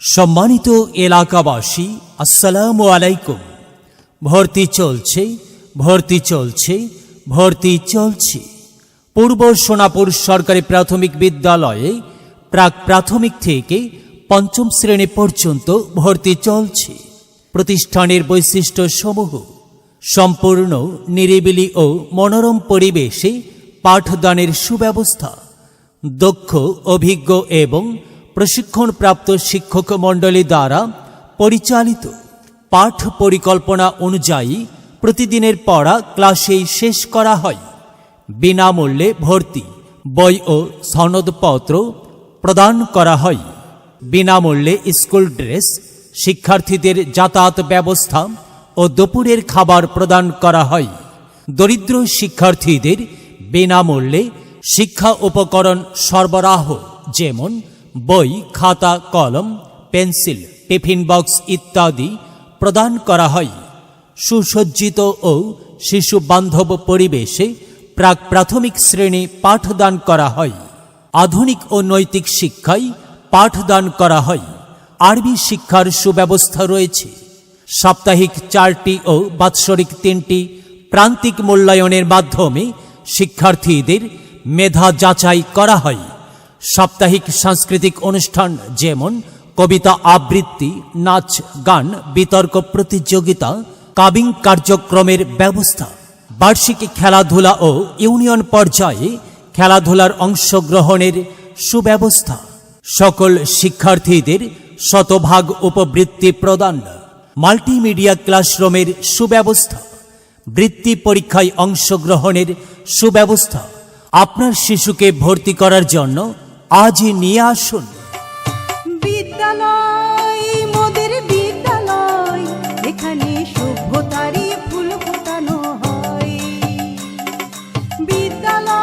সম্মানিত এলাকাবাসী, আসসালামু আলাইকুম। ভর্তি চলছে, ভর্তি চলছে, ভর্তি চলছে। পূর্ব সোনাপুর সরকারি প্রাথমিক বিদ্যালয়ে প্রাক প্রাথমিক থেকে পঞ্চম শ্রেণী পর্যন্ত ভর্তি চলছে। প্রতিষ্ঠানের বৈশিষ্ট্য সমূহ: সম্পূর্ণ নিরিবিলি ও মনোরম পরিবেশে পাঠদানের সুব্যবস্থা, দক্ষ, অভিজ্ঞ এবং প্রশিক্ষণপ্রাপ্ত শিক্ষক মণ্ডলী দ্বারা পরিচালিত। পাঠ পরিকল্পনা অনুযায়ী প্রতিদিনের পড়া ক্লাসেই শেষ করা হয়। বিনামূল্যে ভর্তি, বই ও সনদপত্র প্রদান করা হয়। বিনামূল্যে স্কুল ড্রেস, শিক্ষার্থীদের যাতায়াত ব্যবস্থা ও দুপুরের খাবার প্রদান করা হয়। দরিদ্র শিক্ষার্থীদের বিনামূল্যে শিক্ষা উপকরণ সরবরাহ, যেমন বই, খাতা, কলম, পেন্সিল, টিফিন বক্স ইত্যাদি প্রদান করা হয়। সুসজ্জিত ও শিশু বান্ধব পরিবেশে প্রাক প্রাথমিক শ্রেণী পাঠদান করা হয়। আধুনিক ও নৈতিক শিক্ষায় পাঠদান করা হয়। আরবি শিক্ষার সুব্যবস্থা রয়েছে। সাপ্তাহিক 4টি ও বাৎসরিক 3টি প্রান্তিক মূল্যায়নের মাধ্যমে শিক্ষার্থীদের মেধা যাচাই করা হয়। সাপ্তাহিক সাংস্কৃতিক অনুষ্ঠান, যেমন কবিতা আবৃত্তি, নাচ, গান, বিতর্ক প্রতিযোগিতা, কাবিং কার্যক্রমের ব্যবস্থা। বার্ষিক খেলাধুলা ও ইউনিয়ন পর্যায়ে খেলাধুলার অংশগ্রহণের সুব্যবস্থা। সকল শিক্ষার্থীদের শতভাগ উপবৃত্তি প্রদান। মাল্টিমিডিয়া ক্লাসরুমের সুব্যবস্থা। বৃত্তি পরীক্ষায় অংশগ্রহণের সুব্যবস্থা। আপনার শিশুকে ভর্তি করার জন্য আজই নিয়ে আসুন। বিদ্যালয় মোদের বিদ্যালয়, এখানে সভ্যতারই ফুল ফোটানো হয়। বিদ্যালয়